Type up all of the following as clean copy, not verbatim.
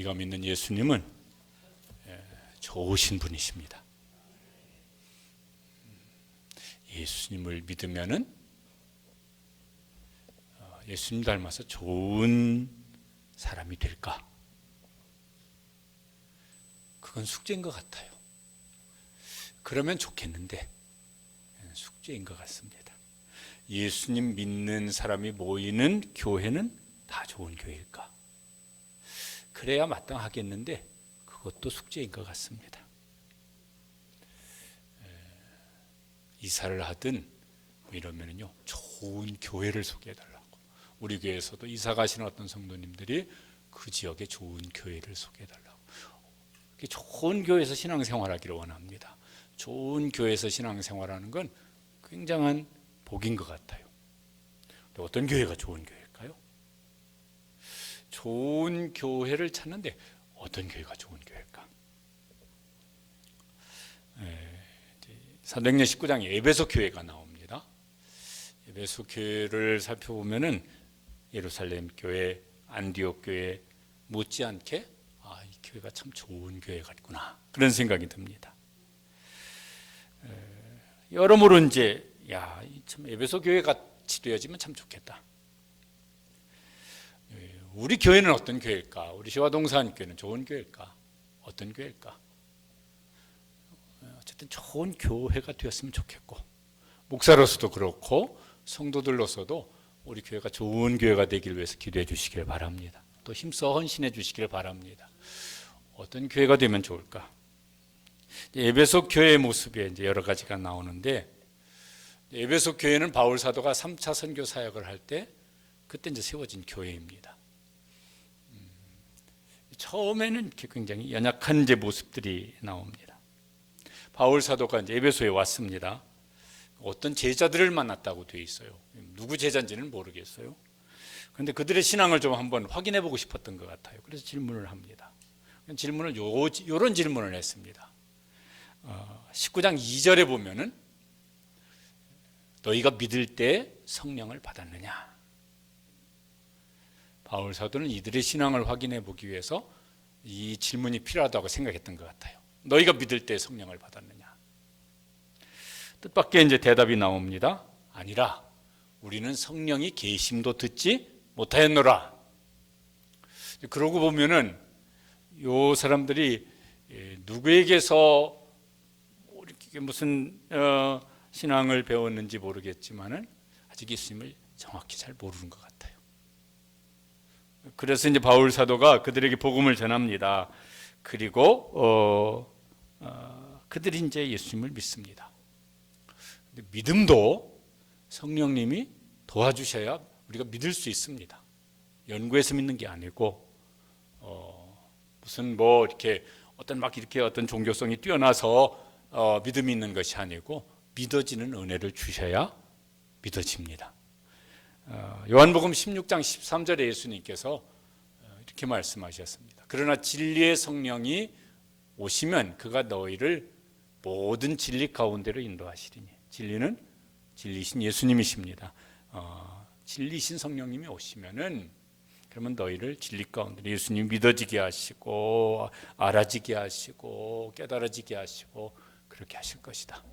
우리가 믿는 예수님은 좋으신 분이십니다. 예수님을 믿으면은 예수님 닮아서 좋은 사람이 될까? 그건 숙제인 것 같아요. 그러면 좋겠는데 숙제인 것 같습니다. 예수님 믿는 사람이 모이는 교회는 다 좋은 교회일까? 그래야 마땅하겠는데 그것도 숙제인 것 같습니다. 이사를 하든 이러면은요, 좋은 교회를 소개해달라고. 우리 교회에서도 이사 가시는 어떤 성도님들이 그 지역에 좋은 교회를 소개해달라고. 좋은 교회에서 신앙생활하기를 원합니다. 좋은 교회에서 신앙생활하는 건 굉장한 복인 것 같아요. 어떤 교회가 좋은 교회일까요? 좋은 교회를 찾는데 어떤 교회가 좋은 교회일까? 사도행전 19장에 에베소 교회가 나옵니다. 에베소 교회를 살펴보면은 예루살렘 교회, 안디옥 교회 못지않게 이 교회가 참 좋은 교회 같구나, 그런 생각이 듭니다. 여러모로 이제 참 에베소 교회 같이 되어지면 참 좋겠다. 우리 교회는 어떤 교회일까? 우리 시화동산 교회는 좋은 교회일까? 어떤 교회일까? 어쨌든 좋은 교회가 되었으면 좋겠고, 목사로서도 그렇고 성도들로서도 우리 교회가 좋은 교회가 되길 위해서 기도해 주시길 바랍니다. 또 힘써 헌신해 주시길 바랍니다. 어떤 교회가 되면 좋을까? 에베소 교회의 모습이 이제 여러 가지가 나오는데, 에베소 교회는 바울 사도가 3차 선교 사역을 할 때 그때 이제 세워진 교회입니다. 처음에는 이렇게 굉장히 연약한 이제 모습들이 나옵니다. 바울 사도가 이제 에베소에 왔습니다. 어떤 제자들을 만났다고 되어 있어요. 누구 제자인지는 모르겠어요. 그런데 그들의 신앙을 좀 한번 확인해 보고 싶었던 것 같아요. 그래서 질문을 합니다. 질문을 요런 질문을 했습니다. 19장 2절에 보면은 너희가 믿을 때 성령을 받았느냐? 바울 사도는 이들의 신앙을 확인해 보기 위해서 이 질문이 필요하다고 생각했던 것 같아요. 너희가 믿을 때 성령을 받았느냐? 뜻밖의 이제 대답이 나옵니다. 아니라 우리는 성령이 계심도 듣지 못하였노라. 그러고 보면은 요 사람들이 누구에게서 이렇게 무슨 신앙을 배웠는지 모르겠지만은 아직 예수님을 정확히 잘 모르는 것 같아요. 그래서 이제 바울 사도가 그들에게 복음을 전합니다. 그리고 그들이 이제 예수님을 믿습니다. 근데 믿음도 성령님이 도와주셔야 우리가 믿을 수 있습니다. 연구해서 믿는 게 아니고 무슨 뭐 이렇게 어떤 종교성이 뛰어나서 믿음이 있는 것이 아니고 믿어지는 은혜를 주셔야 믿어집니다. 요한복음 16장 13절에 예수님께서 이렇게 말씀하셨습니다. 그러나 진리의 성령이 오시면 그가 너희를 모든 진리 가운데로 인도하시리니. 진리는 진리신 예수님이십니다. 진리신 성령님이 오시면은 그러면 너희를 진리 가운데 예수님 믿어지게 하시고 알아지게 하시고 깨달아지게 하시고 그렇게 하실 것이다.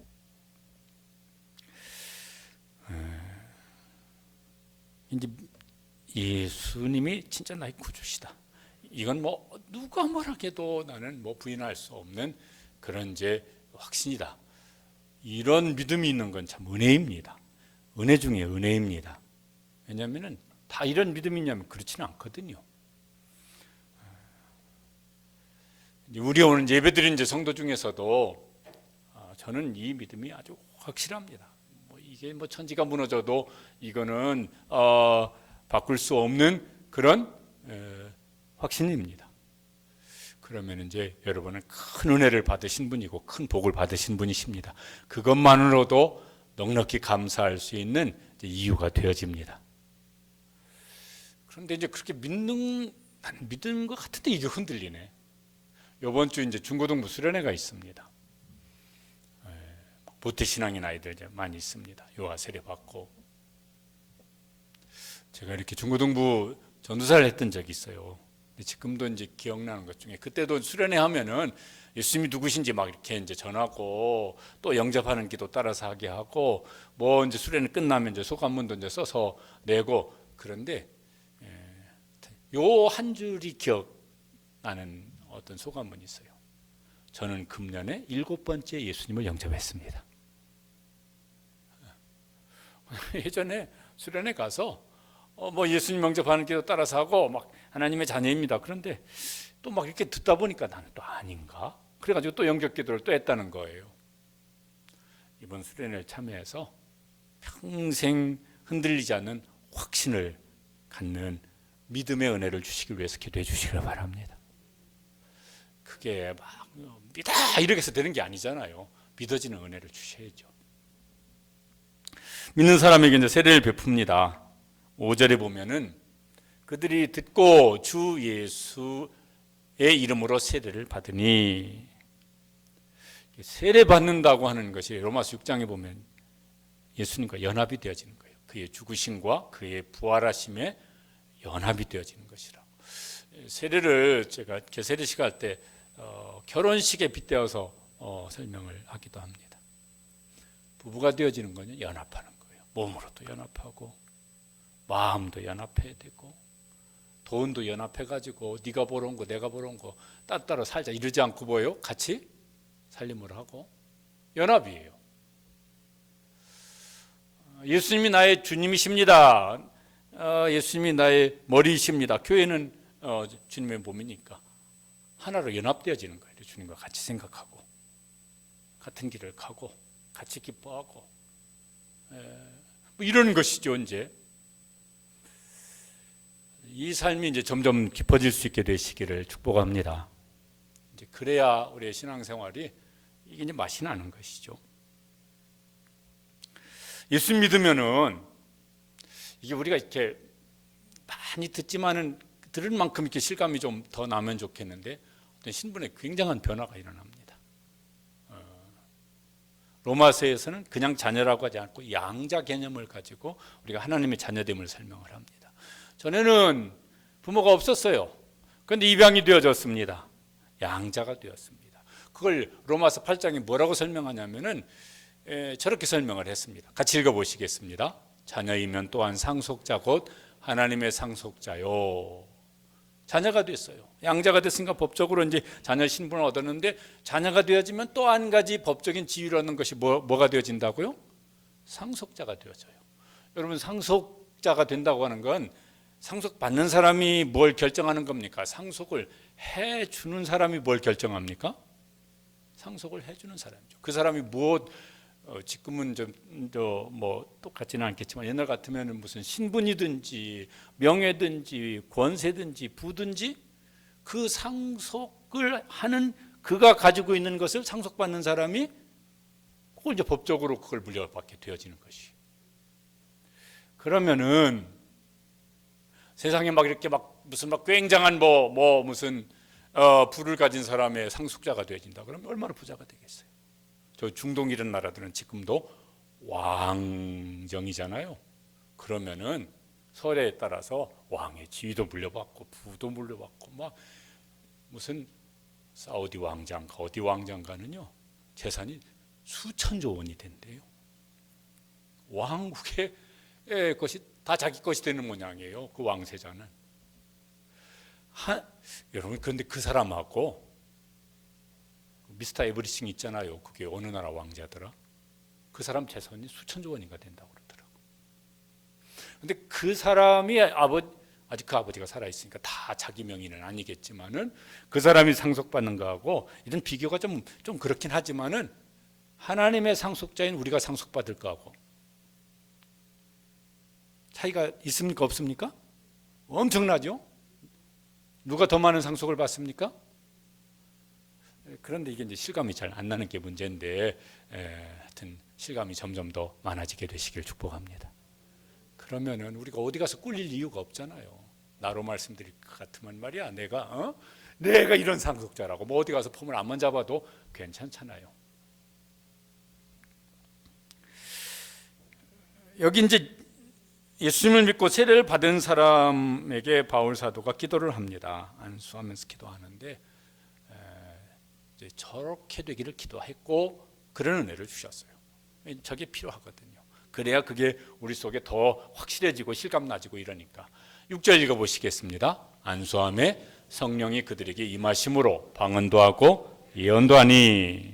이제 예수님이 진짜 나의 구주시다. 이건 뭐 누가 뭐라 해도 나는 뭐 부인할 수 없는 그런 이제 확신이다. 이런 믿음이 있는 건 참 은혜입니다. 은혜 중에 은혜입니다. 왜냐하면은 다 이런 믿음이 있냐면 그렇지는 않거든요. 우리 오늘 예배드린 이제 성도 중에서도 저는 이 믿음이 아주 확실합니다. 이게 뭐 천지가 무너져도 이거는 바꿀 수 없는 그런 확신입니다. 그러면 이제 여러분은 큰 은혜를 받으신 분이고 큰 복을 받으신 분이십니다. 그것만으로도 넉넉히 감사할 수 있는 이유가 되어집니다. 그런데 이제 그렇게 믿는 것 같은데 이게 흔들리네. 이번 주 이제 중고등부 수련회가 있습니다. 모태신앙인 아이들 많이 있습니다. 요하 세례 받고. 제가 이렇게 중고등부 전도사를 했던 적이 있어요. 지금도 이제 기억나는 것 중에 그때도 수련회 하면은 예수님이 누구신지 막 이렇게 이제 전하고 또 영접하는 기도 따라서 하게 하고 뭐 이제 수련회 끝나면 이제 소감문도 이제 써서 내고 그런데 요 한 줄이 기억나는 어떤 소감문이 있어요. 저는 금년에 7번째 예수님을 영접했습니다. 예전에 수련회 가서 뭐 예수님 영접하는 기도 따라서 하고 막 하나님의 자녀입니다. 그런데 또 막 이렇게 듣다 보니까 나는 또 아닌가? 그래가지고 또 영접 기도를 또 했다는 거예요. 이번 수련회에 참여해서 평생 흔들리지 않는 확신을 갖는 믿음의 은혜를 주시기 위해서 기도해 주시길 바랍니다. 그게 막 믿어 이렇게 해서 되는 게 아니잖아요. 믿어지는 은혜를 주셔야죠. 믿는 사람에게 이제 세례를 베풉니다. 5절에 보면은 그들이 듣고 주 예수의 이름으로 세례를 받으니, 세례 받는다고 하는 것이 로마서 6장에 보면 예수님과 연합이 되어지는 거예요. 그의 죽으심과 그의 부활하심에 연합이 되어지는 것이라고. 세례를 제가 세례식 할 때 결혼식에 빗대어서 설명을 하기도 합니다. 부부가 되어지는 거는 연합하는 거예요. 몸으로도 연합하고 마음도 연합해야 되고 돈도 연합해가지고 네가 벌어온 거 내가 벌어온 거 따따로 살자 이러지 않고 뭐예요? 같이 살림을 하고 연합이에요. 예수님이 나의 주님이십니다. 예수님이 나의 머리이십니다. 교회는 주님의 몸이니까 하나로 연합되어지는 거예요. 주님과 같이 생각하고 같은 길을 가고 같이 기뻐하고 뭐 이런 것이죠. 이제 이 삶이 이제 점점 깊어질 수 있게 되시기를 축복합니다. 이제 그래야 우리의 신앙생활이 이게 이제 맛이 나는 것이죠. 예수 믿으면은 이게 우리가 이렇게 많이 듣지만은 들을 만큼 이렇게 실감이 좀 더 나면 좋겠는데 어떤 신분의 굉장한 변화가 일어납니다. 로마서에서는 그냥 자녀라고 하지 않고 양자 개념을 가지고 우리가 하나님의 자녀됨을 설명을 합니다. 전에는 부모가 없었어요. 그런데 입양이 되어졌습니다. 양자가 되었습니다. 그걸 로마서 8장에 뭐라고 설명하냐면은 저렇게 설명을 했습니다. 같이 읽어보시겠습니다. 자녀이면 또한 상속자 곧 하나님의 상속자요. 자녀가 됐어요. 양자가 됐으니까 법적으로 이제 자녀 신분을 얻었는데 자녀가 되어지면 또 한 가지 법적인 지위를 얻는 것이 뭐가 되어진다고요? 상속자가 되어져요. 여러분 상속자가 된다고 하는 건 상속받는 사람이 뭘 결정하는 겁니까? 상속을 해주는 사람이 뭘 결정합니까? 상속을 해주는 사람이죠. 그 사람이 지금은 뭐 똑같지는 않겠지만 옛날 같으면 무슨 신분이든지 명예든지 권세든지 부든지 그 상속을 하는 그가 가지고 있는 것을 상속받는 사람이 그걸 이제 법적으로 그걸 물려받게 되어지는 것이. 그러면은 세상에 막 이렇게 막 무슨 막 굉장한 무슨 부를 가진 사람의 상속자가 되어진다. 그러면 얼마나 부자가 되겠어요? 저 중동 이런 나라들은 지금도 왕정이잖아요. 그러면은 설에 따라서 왕의 지위도 물려받고 부도 물려받고 막 무슨 사우디 왕장가 어디 왕장가는요 재산이 수천조 원이 된대요. 왕국의 것이 다 자기 것이 되는 모양이에요. 그 왕세자는. 여러분 그런데 그 사람하고 미스터 에브리싱 있잖아요. 그게 어느 나라 왕자더라. 그 사람 재산이 수천조 원인가 된다고 그러더라고. 근데 그 사람이 아직 그 아버지가 살아있으니까 다 자기 명의는 아니겠지만은 그 사람이 상속받는 거하고 이런 비교가 좀 그렇긴 하지만은 하나님의 상속자인 우리가 상속받을 거하고 차이가 있습니까? 없습니까? 엄청나죠? 누가 더 많은 상속을 받습니까? 그런데 이게 이제 실감이 잘 안 나는 게 문제인데 하여튼 실감이 점점 더 많아지게 되시길 축복합니다. 그러면은 우리가 어디 가서 꿀릴 이유가 없잖아요. 나로 말씀드릴 것 같으면 말이야 내가 이런 상속자라고 뭐 어디 가서 폼을 안만 잡아도 괜찮잖아요. 여기 이제 예수님을 믿고 세례를 받은 사람에게 바울 사도가 기도를 합니다. 안수하면서 기도하는데 이제 저렇게 되기를 기도했고 그런 은혜를 주셨어요. 저게 필요하거든요. 그래야 그게 우리 속에 더 확실해지고 실감나지고 이러니까. 6절 읽어보시겠습니다. 안수함에 성령이 그들에게 임하심으로 방언도 하고 예언도 하니.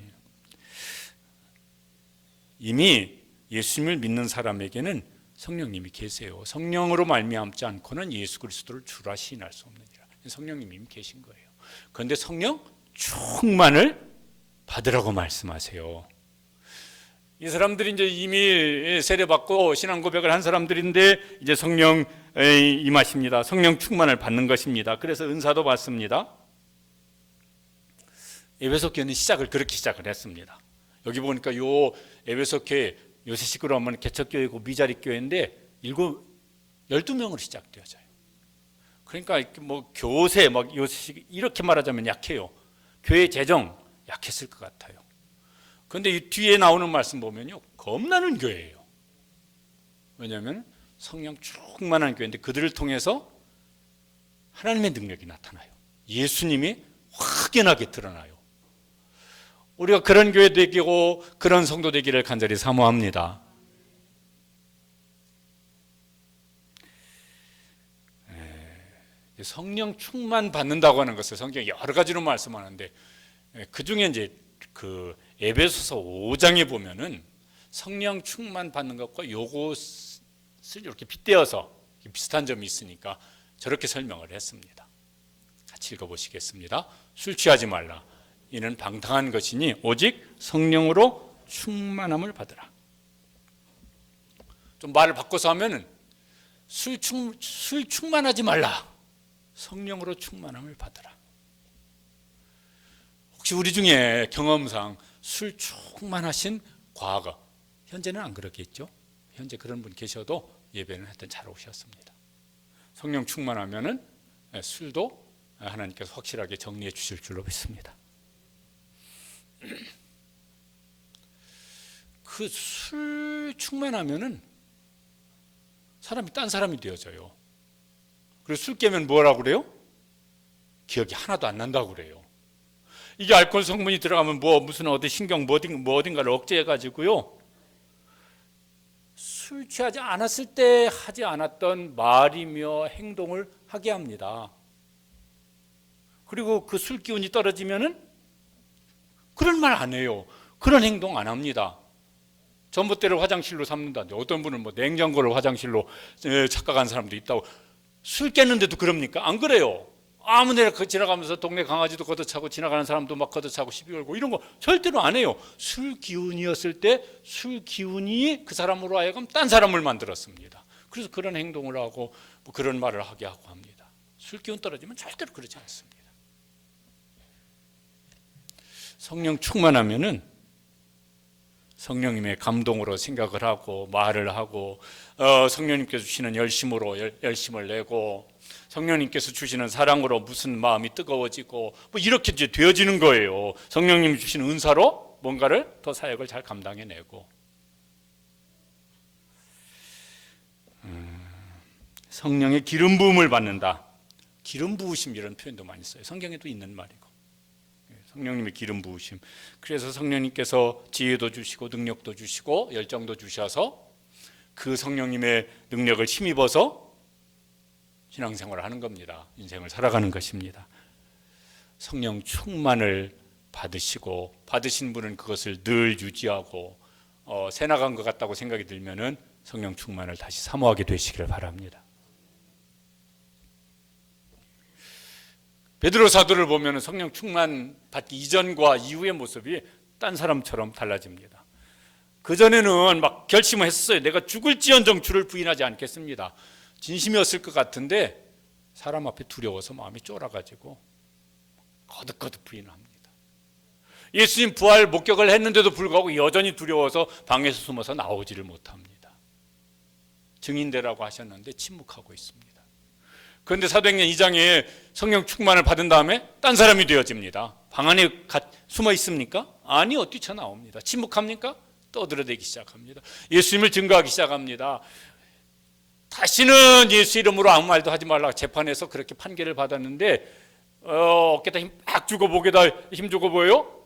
이미 예수님을 믿는 사람에게는 성령님이 계세요. 성령으로 말미암지 않고는 예수 그리스도를 주라 시인할 수 없느니라. 성령님이 이미 계신 거예요. 그런데 성령 충만을 받으라고 말씀하세요. 이 사람들이 이제 이미 세례받고 신앙 고백을 한 사람들인데 이제 성령 임하십니다. 성령 충만을 받는 것입니다. 그래서 은사도 받습니다. 에베소 교회는 시작을 그렇게 시작을 했습니다. 여기 보니까 요 에베소 교회 요새식으로 하면 개척교회고 미자리 교회인데 12명으로 시작되어져요. 그러니까 뭐 교세 막 요새식 이렇게 말하자면 약해요. 교회 재정 약했을 것 같아요. 그런데 이 뒤에 나오는 말씀 보면요, 겁나는 교회예요. 왜냐하면 성령 충만한 교회인데 그들을 통해서 하나님의 능력이 나타나요. 예수님이 확연하게 드러나요. 우리가 그런 교회 되고 그런 성도 되기를 간절히 사모합니다. 성령 충만 받는다고 하는 것을 성경이 여러 가지로 말씀하는데 그 중에 이제 그 에베소서 5장에 보면은 성령 충만 받는 것과 요것을 이렇게 빗대어서 비슷한 점이 있으니까 저렇게 설명을 했습니다. 같이 읽어보시겠습니다. 술 취하지 말라. 이는 방탕한 것이니 오직 성령으로 충만함을 받으라. 좀 말을 바꿔서 하면은 술 충만하지 말라. 성령으로 충만함을 받으라. 혹시 우리 중에 경험상 술 충만하신 과거, 현재는 안 그렇겠죠? 현재 그런 분 계셔도 예배는 하여튼 잘 오셨습니다. 성령 충만하면은 술도 하나님께서 확실하게 정리해 주실 줄로 믿습니다. 그 술 충만하면은 사람이 딴 사람이 되어져요. 그리고 술 깨면 뭐라고 그래요? 기억이 하나도 안 난다고 그래요. 이게 알코올 성분이 들어가면 무슨 어디 신경 어딘가를 억제해가지고요, 술 취하지 않았을 때 하지 않았던 말이며 행동을 하게 합니다. 그리고 그 술 기운이 떨어지면은 그런 말 안 해요. 그런 행동 안 합니다. 전봇대를 화장실로 삼는다는데 어떤 분은 냉장고를 화장실로 착각한 사람도 있다고. 술 깼는데도 그럽니까? 안 그래요. 아무 데나 지나가면서 동네 강아지도 걷어차고 지나가는 사람도 막 걷어차고 시비 걸고 이런 거 절대로 안 해요. 술 기운이었을 때 술 기운이 그 사람으로 하여금 딴 사람을 만들었습니다. 그래서 그런 행동을 하고 그런 말을 하게 하고 합니다. 술 기운 떨어지면 절대로 그러지 않습니다. 성령 충만하면은 성령님의 감동으로 생각을 하고 말을 하고 성령님께서 주시는 열심으로 열심을 내고 성령님께서 주시는 사랑으로 무슨 마음이 뜨거워지고 이렇게 이제 되어지는 거예요. 성령님이 주시는 은사로 뭔가를 더 사역을 잘 감당해내고. 성령의 기름 부음을 받는다. 기름 부으심 이런 표현도 많이 써요. 성경에도 있는 말이고. 성령님의 기름 부으심. 그래서 성령님께서 지혜도 주시고 능력도 주시고 열정도 주셔서 그 성령님의 능력을 힘입어서 신앙생활을 하는 겁니다. 인생을 살아가는 것입니다. 성령 충만을 받으시고 받으신 분은 그것을 늘 유지하고 새 나간 것 같다고 생각이 들면은 성령 충만을 다시 사모하게 되시기를 바랍니다. 베드로 사도를 보면 성령 충만 받기 이전과 이후의 모습이 딴 사람처럼 달라집니다. 그전에는 막 결심을 했어요. 내가 죽을지언정 주를 부인하지 않겠습니다. 진심이었을 것 같은데 사람 앞에 두려워서 마음이 쫄아가지고 거듭거듭 부인합니다. 예수님 부활 목격을 했는데도 불구하고 여전히 두려워서 방에서 숨어서 나오지를 못합니다. 증인되라고 하셨는데 침묵하고 있습니다. 그런데 사도행전 2장에 성령 충만을 받은 다음에 딴 사람이 되어집니다. 방 안에 숨어 있습니까? 아니요, 뛰쳐나옵니다. 침묵합니까? 떠들어대기 시작합니다. 예수님을 증거하기 시작합니다. 다시는 예수 이름으로 아무 말도 하지 말라 재판에서 그렇게 판결을 받았는데 어깨다 힘 팍 주고 목에다 힘 주고 뭐예요?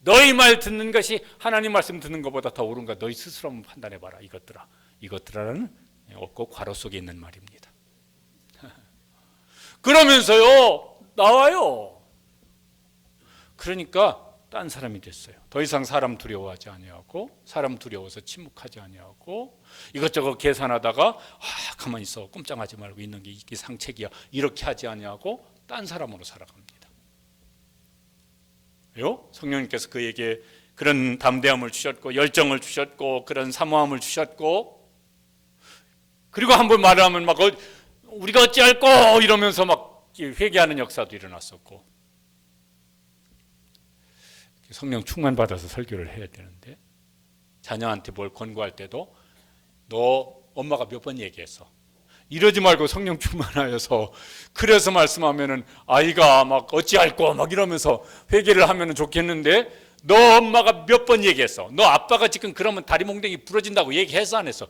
너희 말 듣는 것이 하나님 말씀 듣는 것보다 더 옳은가 너희 스스로 한번 판단해봐라. 이것들아라는 없고 괄호 속에 있는 말입니다. 그러면서요 나와요. 그러니까 딴 사람이 됐어요. 더 이상 사람 두려워하지 아니하고 사람 두려워서 침묵하지 아니하고 이것저것 계산하다가 가만히 있어 꼼짝하지 말고 있는 게 이게 상책이야 이렇게 하지 아니하고 딴 사람으로 살아갑니다. 요 성령님께서 그에게 그런 담대함을 주셨고 열정을 주셨고 그런 사모함을 주셨고 그리고 한번 말하면 막 우리가 어찌할꼬 이러면서 막 회개하는 역사도 일어났었고 성령 충만 받아서 설교를 해야 되는데 자녀한테 뭘 권고할 때도 너 엄마가 몇 번 얘기했어. 이러지 말고 성령 충만하여서 그래서 말씀하면은 아이가 막 어찌할꼬 막 이러면서 회개를 하면은 좋겠는데 너 엄마가 몇 번 얘기했어. 너 아빠가 지금 그러면 다리 몽둥이 부러진다고 얘기했어 안 했어?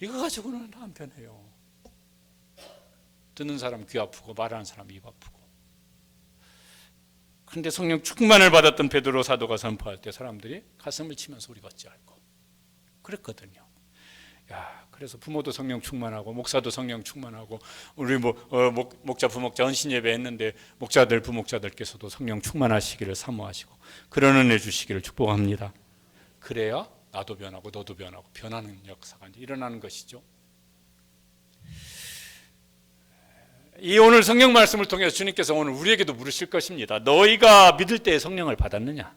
이거 가지고는 안 편해요. 듣는 사람 귀 아프고 말하는 사람 입 아프고. 그런데 성령 충만을 받았던 베드로 사도가 선포할 때 사람들이 가슴을 치면서 우리가 어찌할꼬 그랬거든요. 야, 그래서 부모도 성령 충만하고 목사도 성령 충만하고 우리 목자 부목자 헌신 예배 했는데 목자들 부목자들께서도 성령 충만하시기를 사모하시고 그런 은혜 주시기를 축복합니다. 그래야 나도 변하고 너도 변하고 변하는 역사가 일어나는 것이죠. 이 오늘 성령 말씀을 통해서 주님께서 오늘 우리에게도 물으실 것입니다. 너희가 믿을 때 성령을 받았느냐?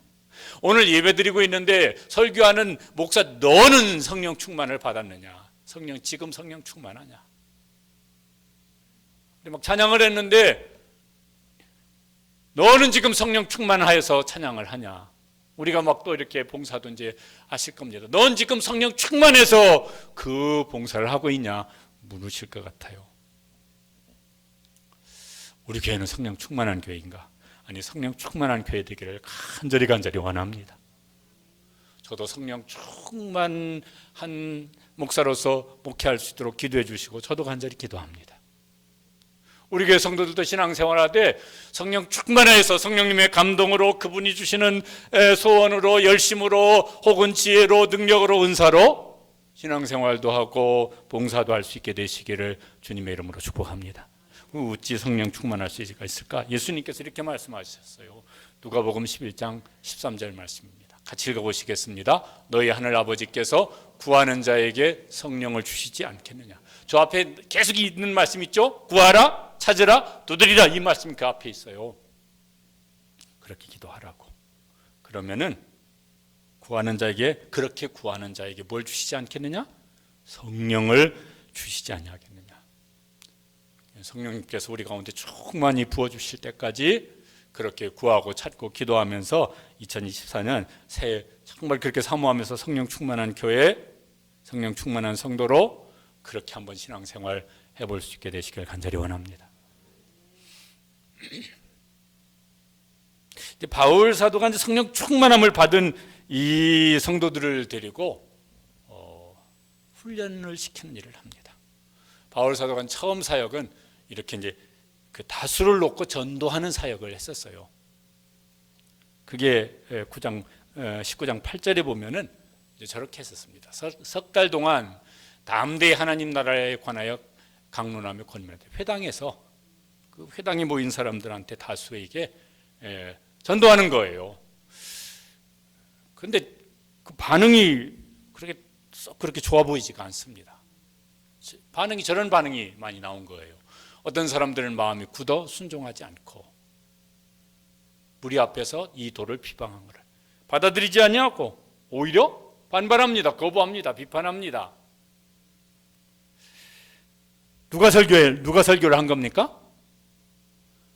오늘 예배드리고 있는데 설교하는 목사 너는 성령 충만을 받았느냐? 지금 성령 충만하냐? 막 찬양을 했는데 너는 지금 성령 충만하여서 찬양을 하냐? 우리가 막 또 이렇게 봉사도 이제 하실 겁니다. 넌 지금 성령 충만해서 그 봉사를 하고 있냐? 물으실 것 같아요. 우리 교회는 성령 충만한 교회인가? 아니 성령 충만한 교회 되기를 간절히 원합니다. 저도 성령 충만한 목사로서 목회할 수 있도록 기도해 주시고 저도 간절히 기도합니다. 우리 교회 성도들도 신앙생활하되 성령 충만해서 성령님의 감동으로 그분이 주시는 소원으로 열심으로 혹은 지혜로 능력으로 은사로 신앙생활도 하고 봉사도 할 수 있게 되시기를 주님의 이름으로 축복합니다. 어찌 성령 충만할 수 있을까? 예수님께서 이렇게 말씀하셨어요. 누가복음 11장 13절 말씀입니다. 같이 읽어보시겠습니다. 너희 하늘 아버지께서 구하는 자에게 성령을 주시지 않겠느냐. 저 앞에 계속 있는 말씀 있죠? 구하라, 찾으라, 두드리라. 이 말씀이 그 앞에 있어요. 그렇게 기도하라고. 그러면은 그렇게 구하는 자에게 뭘 주시지 않겠느냐? 성령을 주시지 아니하겠느냐. 성령님께서 우리 가운데 충만히 부어주실 때까지 그렇게 구하고 찾고 기도하면서 2024년 새해 정말 그렇게 사모하면서 성령 충만한 교회, 성령 충만한 성도로 그렇게 한번 신앙생활 해볼 수 있게 되시길 간절히 원합니다. 바울 사도가 이제 성령 충만함을 받은 이 성도들을 데리고 훈련을 시키는 일을 합니다. 바울 사도가 처음 사역은 이렇게 이제 그 다수를 놓고 전도하는 사역을 했었어요. 그게 19장 8절에 보면은 이제 저렇게 했었습니다. 석 달 동안 담대히 하나님 나라에 관하여 강론하며 권면하되 회당에서 그 회당에 모인 사람들한테 다수에게 전도하는 거예요. 그런데 그 반응이 그렇게 좋아 보이지가 않습니다. 저런 반응이 많이 나온 거예요. 어떤 사람들은 마음이 굳어 순종하지 않고 무리 앞에서 이 도를 비방한 것을 받아들이지 아니하고 오히려 반발합니다. 거부합니다. 비판합니다. 누가 설교를 한 겁니까?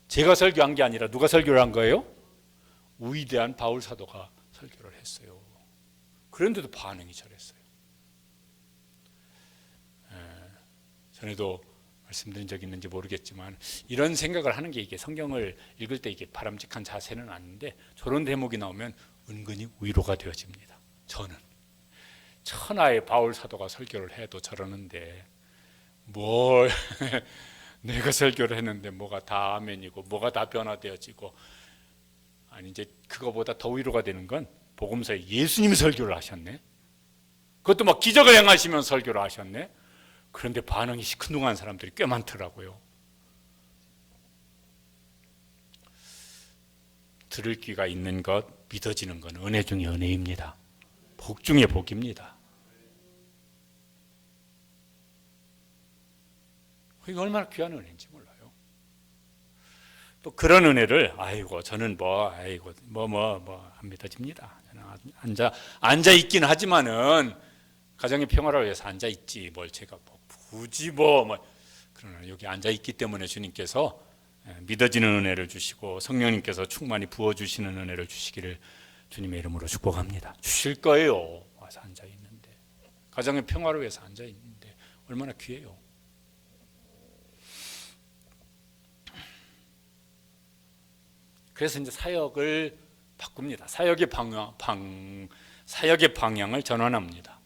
제가 설교한 게 아니라 누가 설교를 한 거예요? 위대한 바울 사도가 설교를 했어요. 그런데도 반응이 저랬어요. 전에도 말씀드린 적이 있는지 모르겠지만 이런 생각을 하는 게 이게 성경을 읽을 때 이게 바람직한 자세는 아닌데 저런 대목이 나오면 은근히 위로가 되어집니다. 저는 천하의 바울 사도가 설교를 해도 저러는데 뭘 내가 설교를 했는데 뭐가 다 아멘이고 뭐가 다 변화되어지고. 아니, 이제 그거보다 더 위로가 되는 건 복음서에 예수님이 설교를 하셨네. 그것도 막 기적을 행하시면서 설교를 하셨네. 그런데 반응이 시큰둥한 사람들이 꽤 많더라고요. 들을 귀가 있는 것, 믿어지는 건 은혜 중에 은혜입니다. 복 중에 복입니다. 이게 얼마나 귀한 은혜인지 몰라요. 또 그런 은혜를 저는 안 믿어집니다. 저는 앉아 있긴 하지만은 가정의 평화를 위해서 앉아 있지 뭘 제가 굳이 그러나 여기 앉아 있기 때문에 주님께서 믿어지는 은혜를 주시고 성령님께서 충만히 부어 주시는 은혜를 주시기를 주님의 이름으로 축복합니다. 주실 거예요. 와서 앉아 있는데, 가정의 평화를 위해서 앉아 있는데 얼마나 귀해요. 그래서 이제 사역을 바꿉니다. 사역의 방향을 전환합니다.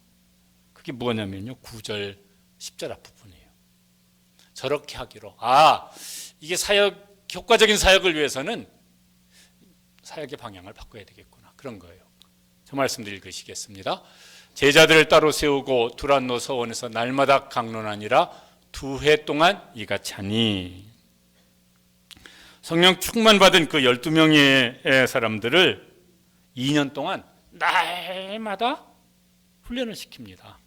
그게 뭐냐면요, 9절 10절 앞부분이에요. 저렇게 하기로, 이게 효과적인 사역을 위해서는 사역의 방향을 바꿔야 되겠구나, 그런 거예요. 저 말씀들 읽으시겠습니다. 제자들을 따로 세우고 두란노 서원에서 날마다 강론하니라. 2해 동안 이같이 하니. 성령 충만 받은 그 12명의 사람들을 2년 동안 날마다 훈련을 시킵니다.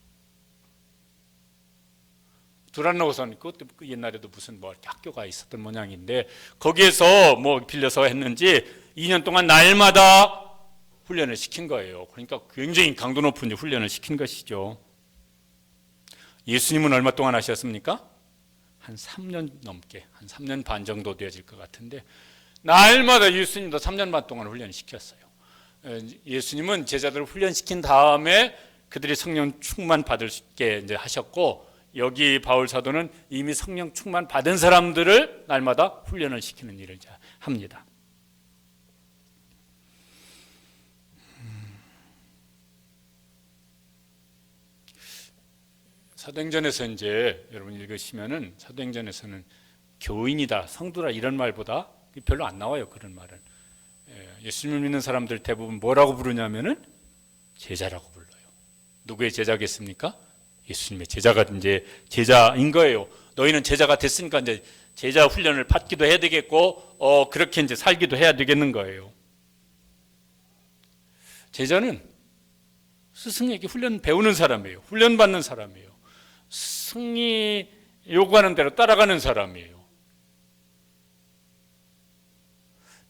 두란노선, 그것도 옛날에도 무슨 학교가 있었던 모양인데 거기에서 빌려서 했는지 2년 동안 날마다 훈련을 시킨 거예요. 그러니까 굉장히 강도 높은 훈련을 시킨 것이죠. 예수님은 얼마 동안 하셨습니까? 한 3년 넘게, 한 3년 반 정도 되어질 것 같은데 날마다 예수님도 3년 반 동안 훈련시켰어요. 예수님은 제자들을 훈련시킨 다음에 그들이 성령 충만 받을 수 있게 이제 하셨고, 여기 바울 사도는 이미 성령 충만 받은 사람들을 날마다 훈련을 시키는 일을 합니다. 사도행전에서 이제 여러분 읽으시면은 사도행전에서는 교인이다, 성도라 이런 말보다 별로 안 나와요. 그런 말은. 예수님을 믿는 사람들 대부분 뭐라고 부르냐면은 제자라고 불러요. 누구의 제자겠습니까? 예수님의 제자가 이제 제자인 거예요. 너희는 제자가 됐으니까 이제 제자 훈련을 받기도 해야 되겠고, 그렇게 이제 살기도 해야 되겠는 거예요. 제자는 스승에게 훈련 배우는 사람이에요. 훈련 받는 사람이에요. 스승이 요구하는 대로 따라가는 사람이에요.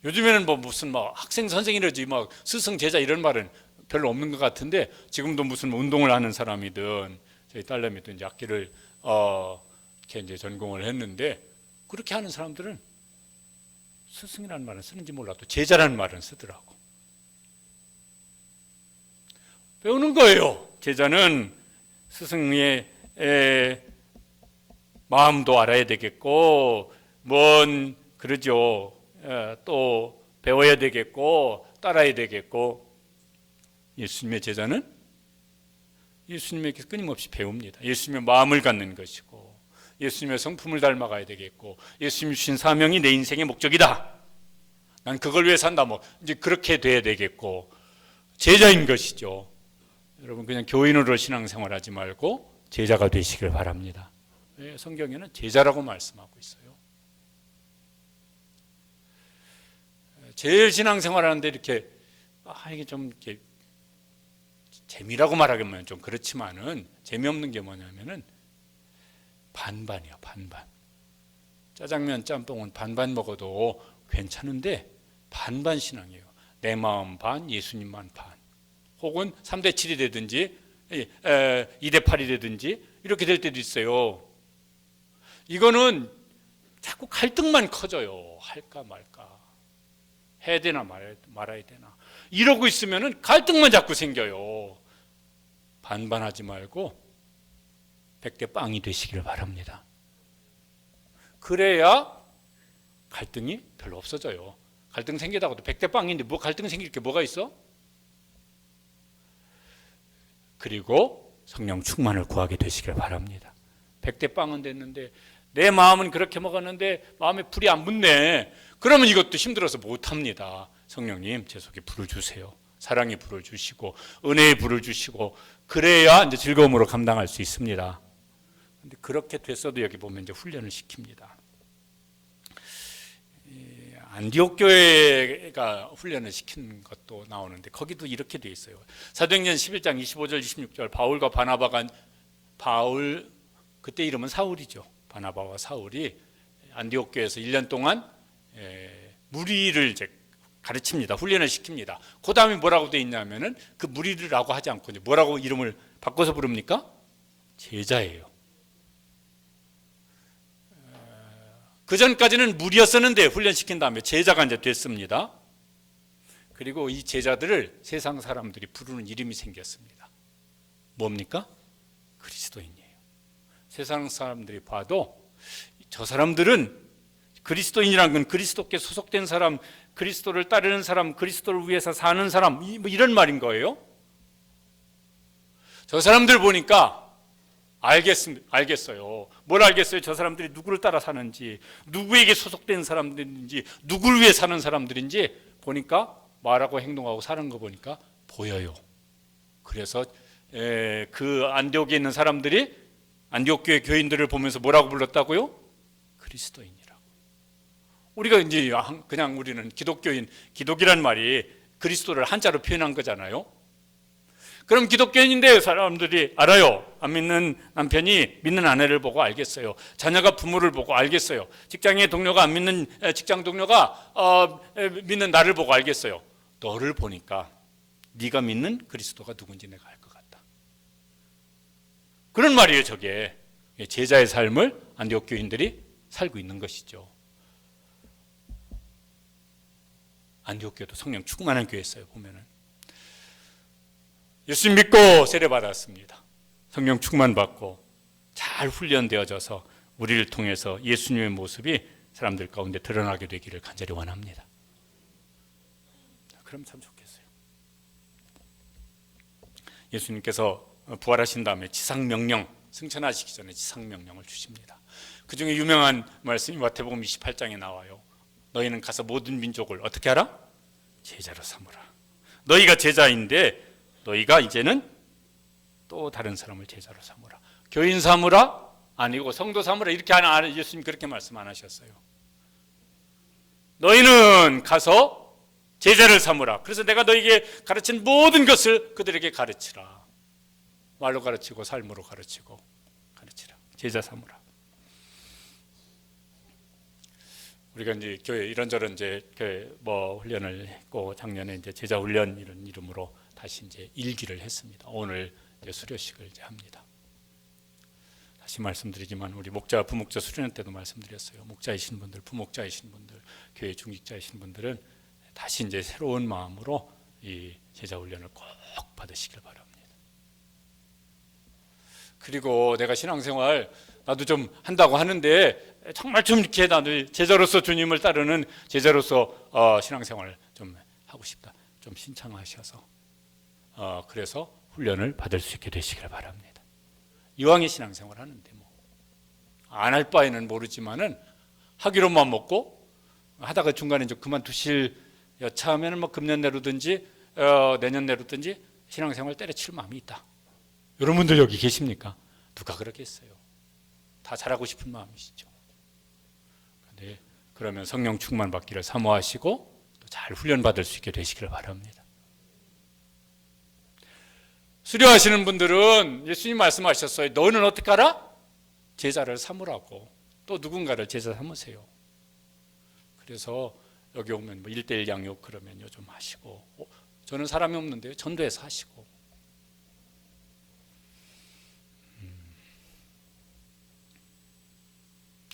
요즘에는 무슨 학생 선생이라지 스승 제자 이런 말은 별로 없는 것 같은데, 지금도 무슨 운동을 하는 사람이든 저희 딸내미도 이제 악기를 이렇게 이제 전공을 했는데, 그렇게 하는 사람들은 스승이라는 말은 쓰는지 몰라도 제자라는 말은 쓰더라고. 배우는 거예요. 제자는 스승의 마음도 알아야 되겠고, 그러죠. 또 배워야 되겠고, 따라야 되겠고. 예수님의 제자는 예수님에게 끊임없이 배웁니다. 예수님의 마음을 갖는 것이고, 예수님의 성품을 닮아가야 되겠고, 예수님이 주신 사명이 내 인생의 목적이다, 난 그걸 위해 산다, 이제 그렇게 돼야 되겠고, 제자인 것이죠. 여러분, 그냥 교인으로 신앙생활하지 말고 제자가 되시길 바랍니다. 성경에는 제자라고 말씀하고 있어요. 제일 신앙생활하는데 이렇게 이게 좀 이렇게 재미라고 말하기면 좀 그렇지만은, 재미없는 게 뭐냐면은 반반이야, 반반. 짜장면, 짬뽕은 반반 먹어도 괜찮은데 반반 신앙이에요. 내 마음 반, 예수님만 반. 혹은 3대 7이 되든지 2대 8이 되든지 이렇게 될 때도 있어요. 이거는 자꾸 갈등만 커져요. 할까 말까, 해야 되나 말아야 되나, 이러고 있으면 갈등만 자꾸 생겨요. 반반하지 말고 100대 빵이 되시길 바랍니다. 그래야 갈등이 별로 없어져요. 갈등 생기다가도 100대 빵인데 갈등 생길 게 뭐가 있어? 그리고 성령 충만을 구하게 되시길 바랍니다. 100대 빵은 됐는데 내 마음은 그렇게 먹었는데 마음에 불이 안 붙네. 그러면 이것도 힘들어서 못합니다. 성령님 제 속에 불을 주세요. 사랑의 불을 주시고 은혜의 불을 주시고 그래야 이제 즐거움으로 감당할 수 있습니다. 근데 그렇게 됐어도 여기 보면 이제 훈련을 시킵니다. 안디옥 교회가 훈련을 시킨 것도 나오는데 거기도 이렇게 돼 있어요. 사도행전 11장 25절 26절 바울과 바나바가 바울 그때 이름은 사울이죠. 바나바와 사울이 안디옥 교회에서 1년 동안 무리를 이제 가르칩니다. 훈련을 시킵니다. 그 다음에 뭐라고 돼 있냐면은 그 무리라고 하지 않고 뭐라고 이름을 바꿔서 부릅니까? 제자예요. 그 전까지는 무리였었는데 훈련시킨 다음에 제자가 이제 됐습니다. 그리고 이 제자들을 세상 사람들이 부르는 이름이 생겼습니다. 뭡니까? 그리스도인이에요. 세상 사람들이 봐도 저 사람들은 그리스도인이라는 건 그리스도께 소속된 사람, 그리스도를 따르는 사람, 그리스도를 위해서 사는 사람, 뭐 이런 말인 거예요. 저 사람들 보니까 알겠어요. 뭘 알겠어요? 저 사람들이 누구를 따라 사는지, 누구에게 소속된 사람들인지, 누구를 위해 사는 사람들인지 보니까 말하고 행동하고 사는 거 보니까 보여요. 그래서 그 안디옥에 있는 사람들이 안디옥 교회 교인들을 보면서 뭐라고 불렀다고요? 그리스도인이라고. 우리가 이제 그냥 우리는 기독교인, 기독이란 말이 그리스도를 한자로 표현한 거잖아요. 그럼 기독교인인데 사람들이 알아요. 안 믿는 남편이 믿는 아내를 보고 알겠어요. 자녀가 부모를 보고 알겠어요. 직장의 동료가 안 믿는 직장 동료가 믿는 나를 보고 알겠어요. 너를 보니까 네가 믿는 그리스도가 누군지 내가 알 것 같다. 그런 말이에요. 저게 제자의 삶을 안디옥 교인들이 살고 있는 것이죠. 안디옥 교회도 성령 충만한 교회였어요. 보면은 예수 믿고 세례 받았습니다. 성령 충만 받고 잘 훈련되어져서 우리를 통해서 예수님의 모습이 사람들 가운데 드러나게 되기를 간절히 원합니다. 그럼 참 좋겠어요. 예수님께서 부활하신 다음에 지상명령, 승천하시기 전에 지상명령을 주십니다. 그 중에 유명한 말씀이 마태복음 28장에 나와요. 너희는 가서 모든 민족을 어떻게 하라? 제자로 삼으라. 너희가 제자인데 너희가 이제는 또 다른 사람을 제자로 삼으라. 교인 삼으라? 아니고 성도 삼으라. 이렇게 하나 예수님 그렇게 말씀 안 하셨어요. 너희는 가서 제자를 삼으라. 그래서 내가 너희에게 가르친 모든 것을 그들에게 가르치라. 말로 가르치고 삶으로 가르치고 가르치라. 제자 삼으라. 우리가 이제 교회 이런저런 이제 뭐 훈련을 했고 작년에 이제 제자 훈련 이런 이름으로 다시 이제 일기를 했습니다. 오늘 이제 수료식을 이제 합니다. 다시 말씀드리지만 우리 목자 부목자 수련회 때도 말씀드렸어요. 목자이신 분들, 부목자이신 분들, 교회 중직자이신 분들은 다시 이제 새로운 마음으로 이 제자 훈련을 꼭 받으시길 바랍니다. 그리고 내가 신앙생활 나도 좀 한다고 하는데 정말 좀 이렇게 나도 제자로서 주님을 따르는 제자로서 신앙생활을 좀 하고 싶다. 좀 신청하셔서 그래서 훈련을 받을 수 있게 되시길 바랍니다. 이왕의 신앙생활 하는데 뭐 안 할 바에는 모르지만은 하기로만 먹고 하다가 중간에 좀 그만두실 여차하면은 뭐 금년 내로든지 내년 내로든지 신앙생활 때려칠 마음이 있다. 여러분들 여기 계십니까? 누가 그러겠어요? 다 잘하고 싶은 마음이시죠. 근데 그러면 성령 충만 받기를 사모하시고 또 잘 훈련 받을 수 있게 되시기를 바랍니다. 수료하시는 분들은 예수님 말씀하셨어요. 너는 어떻게 하라? 제자를 삼으라고. 또 누군가를 제자 삼으세요. 그래서 여기 오면 뭐 1:1 양육 그러면요 좀 하시고 저는 사람이 없는데요 전도해서 하시고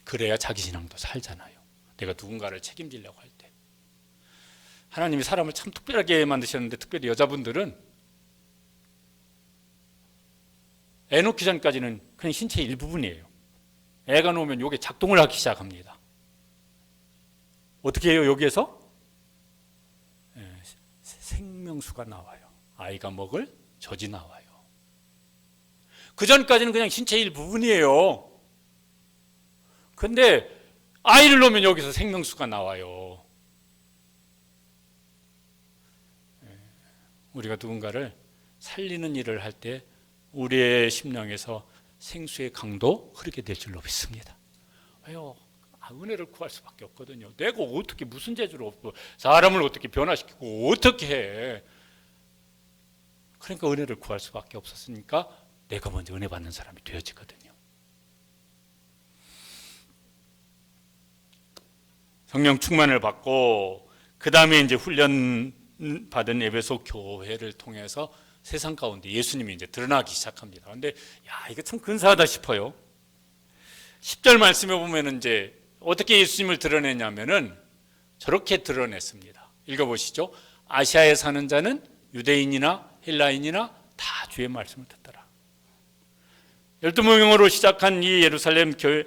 그래야 자기 신앙도 살잖아요. 내가 누군가를 책임지려고 할 때. 하나님이 사람을 참 특별하게 만드셨는데 특별히 여자분들은 애 놓기 전까지는 그냥 신체의 일부분이에요. 애가 놓으면 이게 작동을 하기 시작합니다. 어떻게 해요? 여기에서 생명수가 나와요. 아이가 먹을 젖이 나와요. 그 전까지는 그냥 신체의 일부분이에요. 근데 아이를 놓으면 여기서 생명수가 나와요. 우리가 누군가를 살리는 일을 할 때 우리의 심령에서 생수의 강도 흐르게 될 줄로 믿습니다. 왜요? 은혜를 구할 수밖에 없거든요. 내가 어떻게 무슨 재주로 없고 사람을 어떻게 변화시키고 어떻게 해? 그러니까 은혜를 구할 수밖에 없었으니까 내가 먼저 은혜 받는 사람이 되어지거든요. 성령 충만을 받고 그 다음에 이제 훈련 받은 에베소 교회를 통해서 세상 가운데 예수님이 이제 드러나기 시작합니다. 그런데 이거 참 근사하다 싶어요. 10절 말씀에 보면은 이제 어떻게 예수님을 드러내냐면은 저렇게 드러냈습니다. 읽어보시죠. 아시아에 사는 자는 유대인이나 헬라인이나 다 주의 말씀을 듣더라. 12명으로 시작한 이 예루살렘 교회,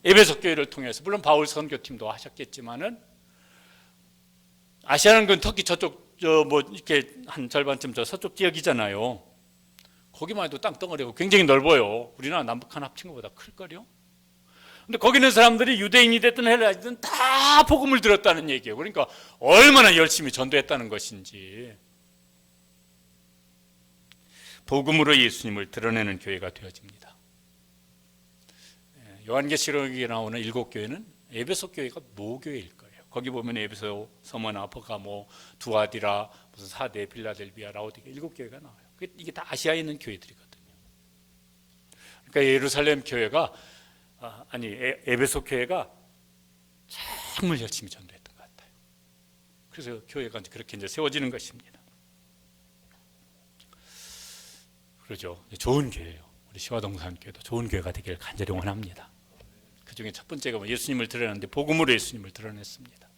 에베소 교회를 통해서 물론 바울 선교팀도 하셨겠지만은 아시아는 건 터키 저쪽 이렇게 한 절반쯤 서쪽 지역이잖아요. 거기만 해도 땅덩어리고 굉장히 넓어요. 우리나라 남북 하나 합친 것보다 클걸요. 근데 거기 있는 사람들이 유대인이 됐든 헬라인이든 다 복음을 들었다는 얘기예요. 그러니까 얼마나 열심히 전도했다는 것인지. 복음으로 예수님을 드러내는 교회가 되어집니다. 요한계시록에 나오는 7교회는 에베소 교회가 모교회일 거예요. 거기 보면 에베소, 서머나, 버가모, 두아디라, 무슨 사대, 빌라델비아, 라오디게 7교회가 나와요. 이게 다 아시아에 있는 교회들이거든요. 그러니까 예루살렘 교회가 에베소 교회가 정말 열심히 전도했던 것 같아요. 그래서 교회가 그렇게 이제 세워지는 것입니다. 그러죠. 좋은 교회예요. 우리 시화동산 교회도 좋은 교회가 되기를 간절히 원합니다. 그 중에 첫 번째가 예수님을 드러냈는데 복음으로 예수님을 드러냈습니다.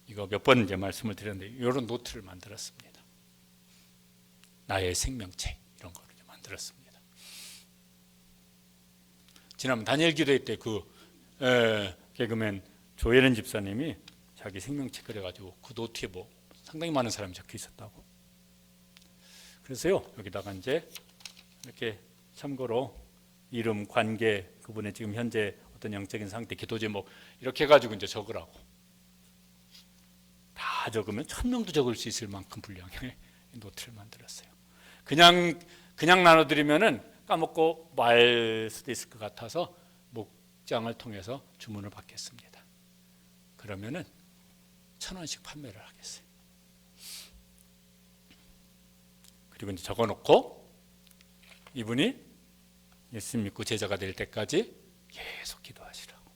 이거 몇 번 이제 말씀을 드렸는데 이런 노트를 만들었습니다. 나의 생명책 이런 거를 만들었습니다. 지난번 다니엘 기도회 때 개그맨 조혜련 집사님이 자기 생명책 그래가지고 그 노트에 상당히 많은 사람이 적혀 있었다고. 그래서요 여기다가 이제 이렇게 참고로 이름, 관계, 그분의 지금 현재 어떤 영적인 상태, 기도 제목 이렇게 해가지고 이제 적으라고. 다 적으면 1000명도 적을 수 있을 만큼 분량의 노트를 만들었어요. 그냥 나눠드리면은 까먹고 말 수도 있을 것 같아서 목장을 통해서 주문을 받겠습니다. 그러면은 1000원씩 판매를 하겠어요. 그리고 이제 적어놓고 이분이 예수 믿고 제자가 될 때까지 계속 기도하시라고.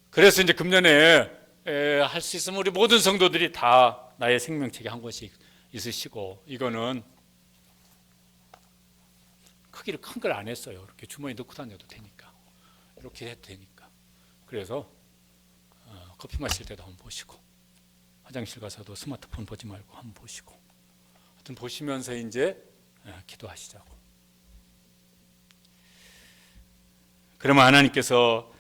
그래서 이제 금년에 할 수 있으면 우리 모든 성도들이 다 나의 생명책에 한 권씩 있으시고, 이거는 크기를 큰 걸 안 했어요. 이렇게 주머니에 넣고 다녀도 되니까, 이렇게 해도 되니까. 그래서 커피 마실 때도 한번 보시고, 화장실 가서도 스마트폰 보지 말고 한번 보시고, 하여튼 보시면서 이제 기도하시자고. 그러면 하나님께서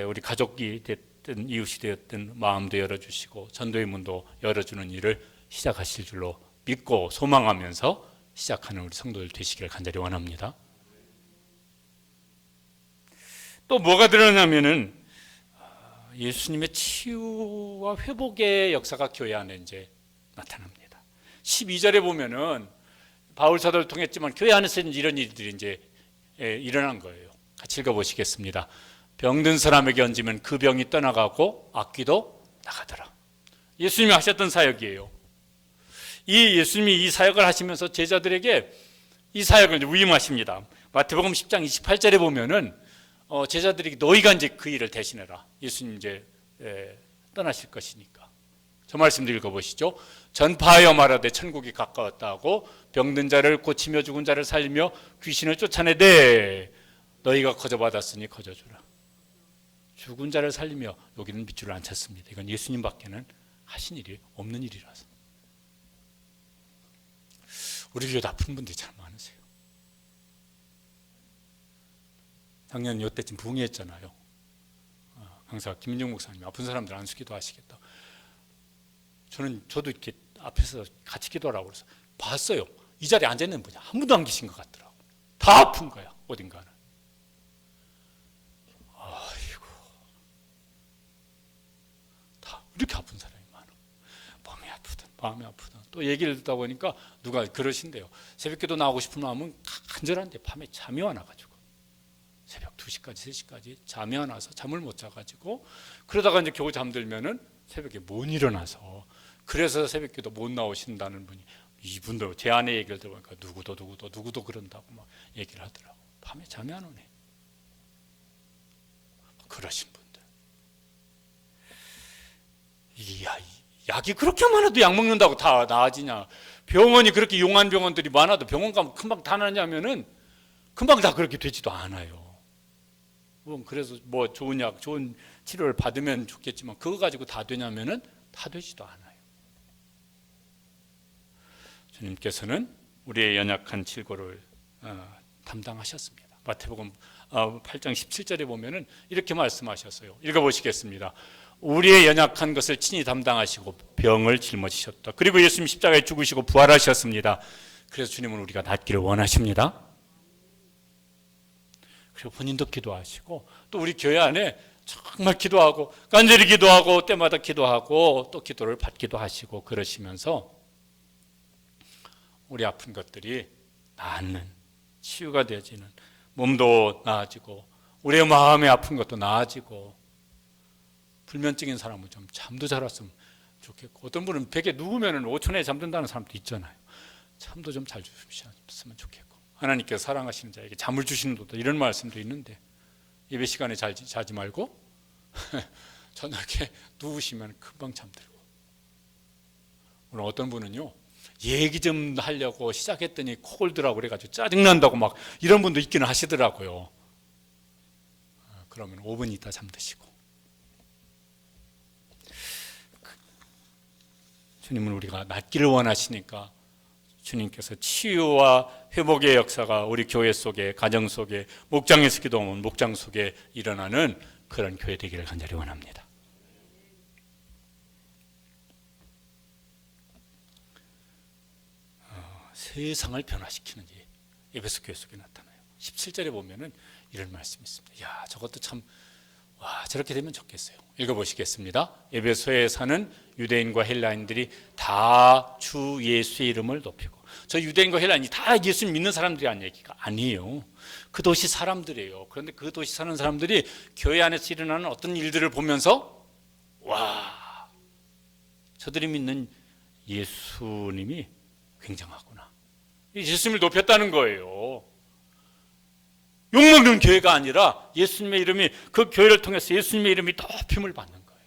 우리 가족이 됐든 이웃이 되었든 마음도 열어주시고 전도의 문도 열어주는 일을 시작하실 줄로 믿고 소망하면서 시작하는 우리 성도들 되시기를 간절히 원합니다. 또 뭐가 드러나면은 예수님의 치유와 회복의 역사가 교회 안에 이제 나타납니다. 12절에 보면은 바울 사도를 통했지만 교회 안에서 이런 일들이 이제 일어난 거예요. 같이 읽어보시겠습니다. 병든 사람에게 얹으면 그 병이 떠나가고 악귀도 나가더라. 예수님이 하셨던 사역이에요. 이 예수님이 이 사역을 하시면서 제자들에게 이 사역을 위임하십니다. 마태복음 10장 28절에 보면은 제자들에게 너희가 이제 그 일을 대신해라. 예수님 이제 떠나실 것이니까. 저 말씀도 읽어보시죠. 전파하여 말하되 천국이 가까웠다고 병든 자를 고치며 죽은 자를 살리며 귀신을 쫓아내되 너희가 거저받았으니 거저주라. 죽은 자를 살리며 여기는 밑줄을 안 쳤습니다. 이건 예수님밖에는 하신 일이 없는 일이라서. 우리 교회 아픈 분들이 참 많으세요. 작년 이때쯤 부흥했잖아요. 강사 김민정 목사님 아픈 사람들 안수기도 하시겠다. 저도 이렇게 앞에서 같이 기도하라고 그래서 봤어요. 이 자리에 앉아있는 분이 한 분도 안 계신 것 같더라고요. 다 아픈 거야, 어딘가는. 아이고, 다 이렇게 아픈 사람이 많아. 몸이 아프든 마음이 아프든. 또 얘기를 듣다 보니까 누가 그러신대요. 새벽기도 나오고 싶은 마음은 간절한데 밤에 잠이 와 나가지고 새벽 2시까지 3시까지 잠이 안 와서 잠을 못 자가지고, 그러다가 이제 겨우 잠들면은 새벽에 못 일어나서, 그래서 새벽기도 못 나오신다는 분이, 이분도 제 아내 얘기를 들어보니까 누구도 그런다고 막 얘기를 하더라고. 밤에 잠이 안 오네. 그러신 분들. 이야, 약이 그렇게 많아도 약 먹는다고 다 나아지냐? 병원이 그렇게 용한 병원들이 많아도 병원 가면 금방 다 나냐면은 금방 다 그렇게 되지도 않아요. 그래서 뭐 좋은 약, 좋은 치료를 받으면 좋겠지만 그거 가지고 다 되냐면은 다 되지도 않아요. 주님께서는 우리의 연약한 질고를 담당하셨습니다. 마태복음 8장 17절에 보면은 이렇게 말씀하셨어요. 읽어보시겠습니다. 우리의 연약한 것을 친히 담당하시고 병을 짊어지셨다. 그리고 예수님 십자가에 죽으시고 부활하셨습니다. 그래서 주님은 우리가 낫기를 원하십니다. 그리고 본인도 기도하시고, 또 우리 교회 안에 정말 기도하고 간절히 기도하고 때마다 기도하고 또 기도를 받기도 하시고 그러시면서 우리 아픈 것들이 낫는, 치유가 되어지는, 몸도 나아지고 우리의 마음에 아픈 것도 나아지고, 불면증인 사람은 좀 잠도 잘 왔으면 좋겠고, 어떤 분은 베개 누우면 5초 내에 잠든다는 사람도 있잖아요. 잠도 좀 잘 주셨으면 좋겠고, 하나님께서 사랑하시는 자에게 잠을 주시는 도다, 이런 말씀도 있는데 예배 시간에 자지 말고 저녁에 누우시면 금방 잠들고. 오늘 어떤 분은요, 얘기 좀 하려고 시작했더니 코골드라고 그래가지고 짜증난다고 막 이런 분도 있기는 하시더라고요. 그러면 5분 있다 잠드시고. 주님은 우리가 낫기를 원하시니까 주님께서 치유와 회복의 역사가 우리 교회 속에, 가정 속에, 목장에서 기도하면 목장 속에 일어나는 그런 교회 되기를 간절히 원합니다. 세상을 변화시키는 일, 에베소 교회 속에 나타나요. 17절에 보면은 이런 말씀이 있습니다. 야, 저것도 참, 와, 저렇게 되면 좋겠어요. 읽어보시겠습니다. 에베소에 사는 유대인과 헬라인들이 다 주 예수의 이름을 높이고. 저 유대인과 헬라인이 다 예수 믿는 사람들이 얘기가 아니에요. 그 도시 사람들이에요. 그런데 그 도시 사는 사람들이 교회 안에서 일어나는 어떤 일들을 보면서, 와, 저들이 믿는 예수님이 굉장하구나, 예수님을 높였다는 거예요. 욕먹는 교회가 아니라 예수님의 이름이, 그 교회를 통해서 예수님의 이름이 높임을 받는 거예요.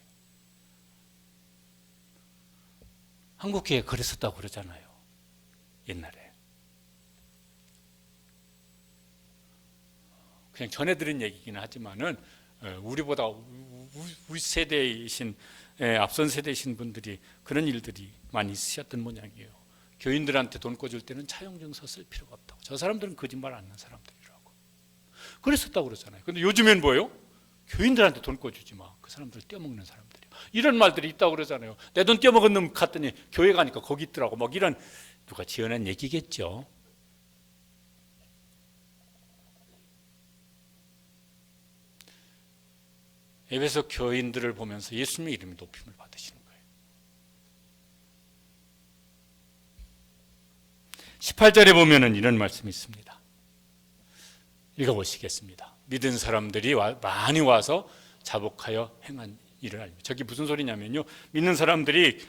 한국교회 그랬었다고 그러잖아요, 옛날에. 그냥 전해 들은 얘기긴 하지만은 우리보다 우리 세대이신, 앞선 세대이신 분들이 그런 일들이 많이 있으셨던 모양이에요. 교인들한테 돈 꿔줄 때는 차용증서 쓸 필요가 없다고. 저 사람들은 거짓말 안 하는 사람들이라고 그랬었다고 그러잖아요. 근데 요즘엔 뭐예요? 교인들한테 돈 꿔주지 마, 그 사람들 떼어먹는 사람들이야, 이런 말들이 있다고 그러잖아요. 내 돈 떼어먹은 놈 갔더니 교회 가니까 거기 있더라고, 막 이런, 누가 지어낸 얘기겠죠. 에베소 교인들을 보면서 예수님의 이름이 높임을 받으시는 거예요. 18절에 보면은 이런 말씀이 있습니다. 읽어보시겠습니다. 믿은 사람들이 많이 와서 자복하여 행한 일을 알며. 저게 무슨 소리냐면요, 믿는 사람들이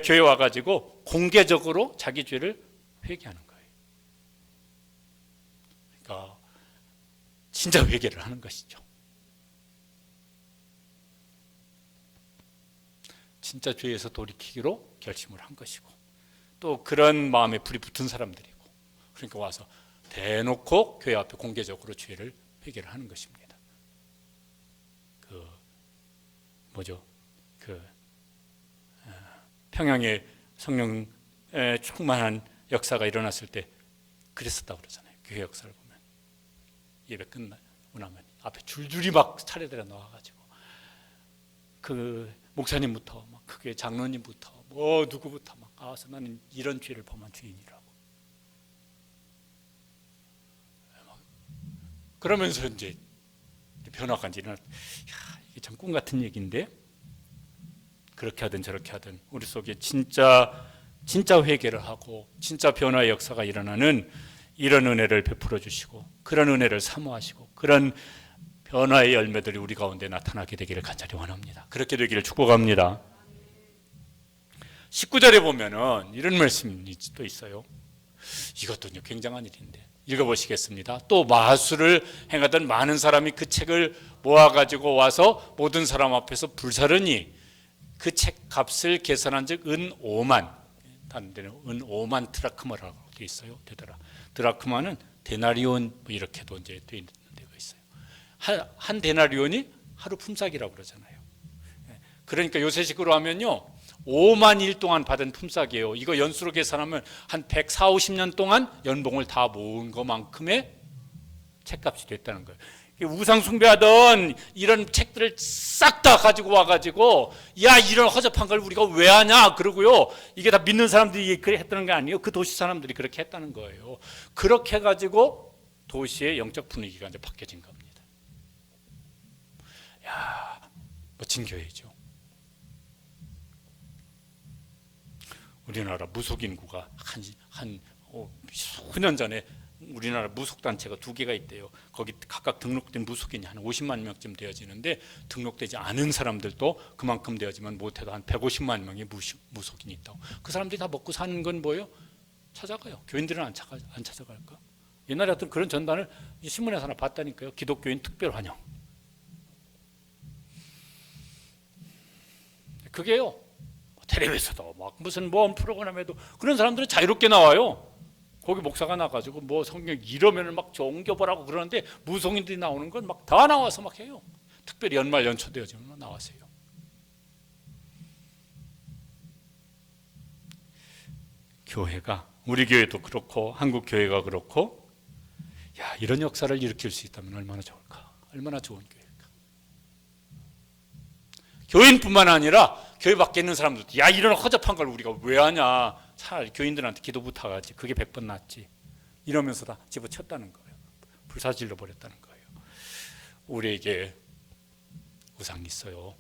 교회 와가지고 공개적으로 자기 죄를 회개하는 거예요. 그러니까 진짜 회개를 하는 것이죠. 진짜 죄에서 돌이키기로 결심을 한 것이고, 또 그런 마음에 불이 붙은 사람들이고, 그러니까 와서 대놓고 교회 앞에 공개적으로 죄를 회개를 하는 것입니다. 평양에 성령 충만한 역사가 일어났을 때 그랬었다고 그러잖아요. 교회 역사를 보면 예배 끝나고 나면 앞에 줄줄이 막 차례대로 나와가지고, 그 목사님부터 막 그게 장로님부터 뭐 누구부터 막 와서 나는 이런 죄를 범한 죄인이라고 그러면서 이제 변화가 이제 일어나. 이게 참 꿈 같은 얘기인데, 그렇게 하든 저렇게 하든 우리 속에 진짜 회개를 하고 진짜 변화의 역사가 일어나는 이런 은혜를 베풀어 주시고, 그런 은혜를 사모하시고, 그런 변화의 열매들이 우리 가운데 나타나게 되기를 간절히 원합니다. 그렇게 되기를 축복합니다. 19절에 보면은 이런 말씀이 또 있어요. 이것도 굉장한 일인데 읽어보시겠습니다. 또 마술을 행하던 많은 사람이 그 책을 모아가지고 와서 모든 사람 앞에서 불사르니 그 책 값을 계산한 즉 은 5만, 다른 데는 은 5만 드라크마라고 되어 있어요. 되더라. 드라크마는 데나리온 뭐 이렇게도 이제 되어 있는 데가 있어요. 한 데나리온이 하루 품삯이라고 그러잖아요. 그러니까 요새식으로 하면요, 5만 일 동안 받은 품삯이에요. 이거 연수로 계산하면 한 140~50년 동안 연봉을 다 모은 것만큼의 책값이 됐다는 거예요. 우상 숭배하던 이런 책들을 싹 다 가지고 와가지고, 야, 이런 허접한 걸 우리가 왜 하냐 그러고요. 이게 다 믿는 사람들이 그렇게 했다는 게 아니에요. 그 도시 사람들이 그렇게 했다는 거예요. 그렇게 해가지고 도시의 영적 분위기가 이제 바뀌어진 겁니다. 야, 멋진 교회죠. 우리나라 무속 인구가 수년 전에 우리나라 무속 단체가 2개가 있대요. 거기 각각 등록된 무속인이 한 50만 명쯤 되어지는데, 등록되지 않은 사람들도 그만큼 되어지면 못해도 한 150만 명의 무속인이 있다고. 그 사람들이 다 먹고 사는 건 뭐예요? 찾아가요. 교인들은 안 찾아갈까? 옛날에 어떤 그런 전단을 신문에서 하나 봤다니까요. 기독교인 특별 환영. 그게요, 텔레비에서도 막 무슨 모험 프로그램에도 그런 사람들은 자유롭게 나와요. 거기 목사가 나가지고 뭐 성경 이러면은 막 옮겨보라고 그러는데, 무속인들이 나오는 건 막 다 나와서 막 해요. 특별히 연말 연초 되어지면 나와세요. 교회가, 우리 교회도 그렇고 한국 교회가 그렇고, 야, 이런 역사를 일으킬 수 있다면 얼마나 좋을까? 얼마나 좋은 교회일까? 교인뿐만 아니라 교회 밖에 있는 사람들도, 야, 이런 허접한 걸 우리가 왜 하냐, 차라리 교인들한테 기도 부탁하지, 그게 100번 낫지, 이러면서 다 집어쳤다는 거예요. 불사질러 버렸다는 거예요. 우리에게 우상이 있어요.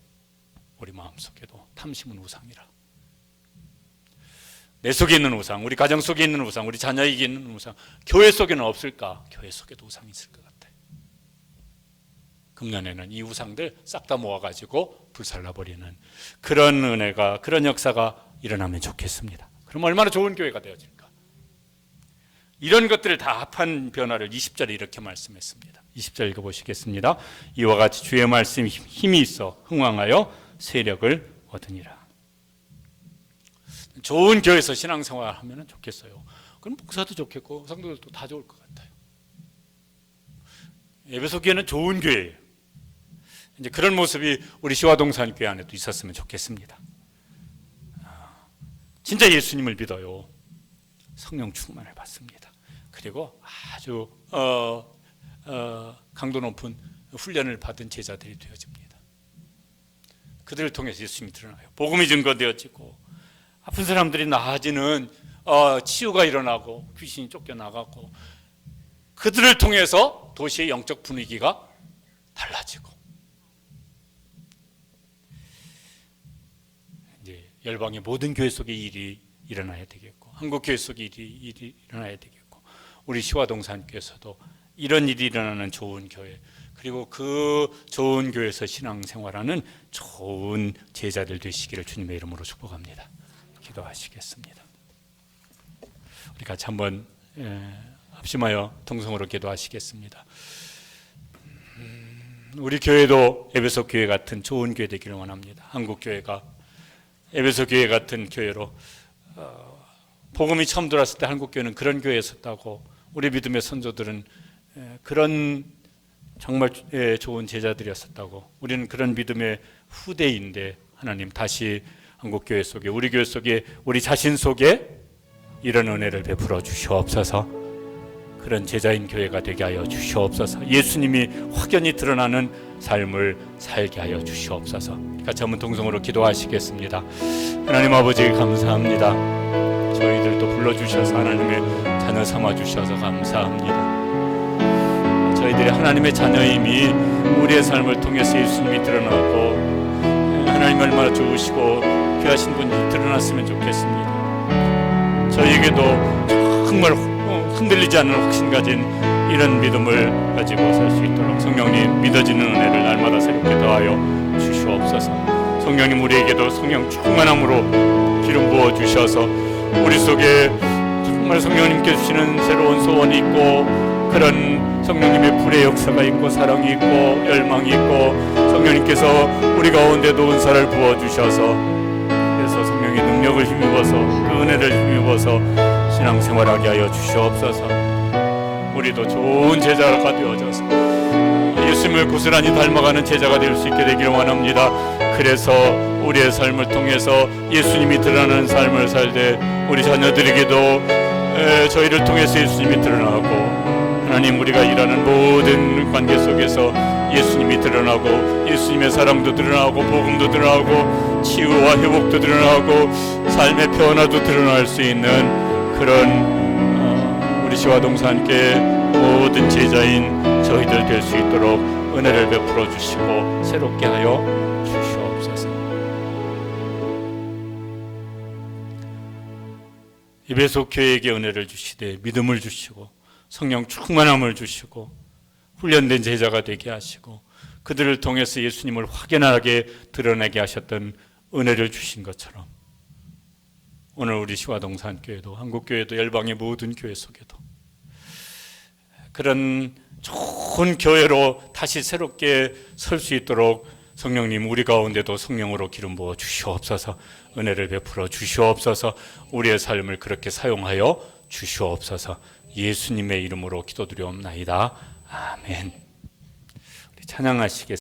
우리 마음속에도 탐심은 우상이라. 내 속에 있는 우상, 우리 가정 속에 있는 우상, 우리 자녀에게 있는 우상, 교회 속에는 없을까? 교회 속에도 우상이 있을 것 같아요. 금년에는 이 우상들 싹 다 모아가지고 불살라버리는 그런 은혜가, 그런 역사가 일어나면 좋겠습니다. 그럼 얼마나 좋은 교회가 되어질까? 이런 것들을 다 합한 변화를 20절에 이렇게 말씀했습니다. 20절 읽어보시겠습니다. 이와 같이 주의 말씀이 힘이 있어 흥왕하여 세력을 얻으니라. 좋은 교회에서 신앙생활 하면 좋겠어요. 그럼 목사도 좋겠고 성도들도 다 좋을 것 같아요. 에베소 교회는 좋은 교회예요. 이제 그런 모습이 우리 시화동산 교회 안에도 있었으면 좋겠습니다. 진짜 예수님을 믿어요. 성령 충만을 받습니다. 그리고 아주 강도 높은 훈련을 받은 제자들이 되어집니다. 그들을 통해서 예수님이 드러나요. 복음이 증거되어지고, 아픈 사람들이 나아지는 치유가 일어나고, 귀신이 쫓겨나가고, 그들을 통해서 도시의 영적 분위기가 달라지고, 이제 열방의 모든 교회 속에 일이 일어나야 되겠고, 한국 교회 속에 일이 일어나야 되겠고, 우리 시화동산교회에서도 이런 일이 일어나는 좋은 교회, 그리고 그 좋은 교회에서 신앙생활하는 좋은 제자들 되시기를 주님의 이름으로 축복합니다. 기도하시겠습니다. 우리 같이 한번 합심하여 통성으로 기도하시겠습니다. 우리 교회도 에베소 교회 같은 좋은 교회 되기를 원합니다. 한국 교회가 에베소 교회 같은 교회로, 복음이 처음 들어왔을 때 한국 교회는 그런 교회였었다고, 우리 믿음의 선조들은 그런 정말 좋은 제자들이었었다고, 우리는 그런 믿음의 후대인데, 하나님 다시 한국 교회 속에, 우리 교회 속에, 우리 자신 속에 이런 은혜를 베풀어 주시옵소서. 그런 제자인 교회가 되게 하여 주시옵소서. 예수님이 확연히 드러나는 삶을 살게 하여 주시옵소서. 같이 한번 동성으로 기도하시겠습니다. 하나님 아버지 감사합니다. 저희들도 불러주셔서 하나님의 자녀 삼아주셔서 감사합니다. 저희들이 하나님의 자녀임이 우리의 삶을 통해서 예수님이 드러나고 하나님 얼마나 좋으시고 귀하신 분이 드러났으면 좋겠습니다. 저희에게도 정말 흔들리지 않는 확신 가진 이런 믿음을 가지고 살 수 있도록 성령님 믿어지는 은혜를 날마다 새롭게 더하여 주시옵소서. 성령님 우리에게도 성령 충만함으로 기름 부어 주셔서 우리 속에 정말 성령님께 주시는 새로운 소원이 있고 그런 성령님의 불의 역사가 있고 사랑이 있고 열망이 있고 성령님께서 우리 가운데도 은사를 부어 주셔서 그래서 성령의 능력을 힘입어서 그 은혜를 힘입어서 신앙생활하게 하여 주시옵소서. 우리도 좋은 제자가 되어져서 예수님을 고스란히 닮아가는 제자가 될 수 있게 되기를 원합니다. 그래서 우리의 삶을 통해서 예수님이 드러나는 삶을 살되 우리 자녀들에게도 저희를 통해서 예수님이 드러나고 하나님 우리가 일하는 모든 관계 속에서 예수님이 드러나고 예수님의 사랑도 드러나고 복음도 드러나고 치유와 회복도 드러나고 삶의 변화도 드러날 수 있는 그런 우리 시화동산교회 모든 제자인 저희들 될 수 있도록 은혜를 베풀어 주시고 새롭게 하여 주시옵소서. 에베소 교회에게 은혜를 주시되 믿음을 주시고 성령 충만함을 주시고 훈련된 제자가 되게 하시고 그들을 통해서 예수님을 확연하게 드러내게 하셨던 은혜를 주신 것처럼 오늘 우리 시화동산교회도 한국교회도 열방의 모든 교회 속에도 그런 좋은 교회로 다시 새롭게 설 수 있도록 성령님 우리 가운데도 성령으로 기름 부어 주시옵소서. 은혜를 베풀어 주시옵소서. 우리의 삶을 그렇게 사용하여 주시옵소서. 예수님의 이름으로 기도드리옵나이다. 아멘. 우리 찬양하시겠습니다.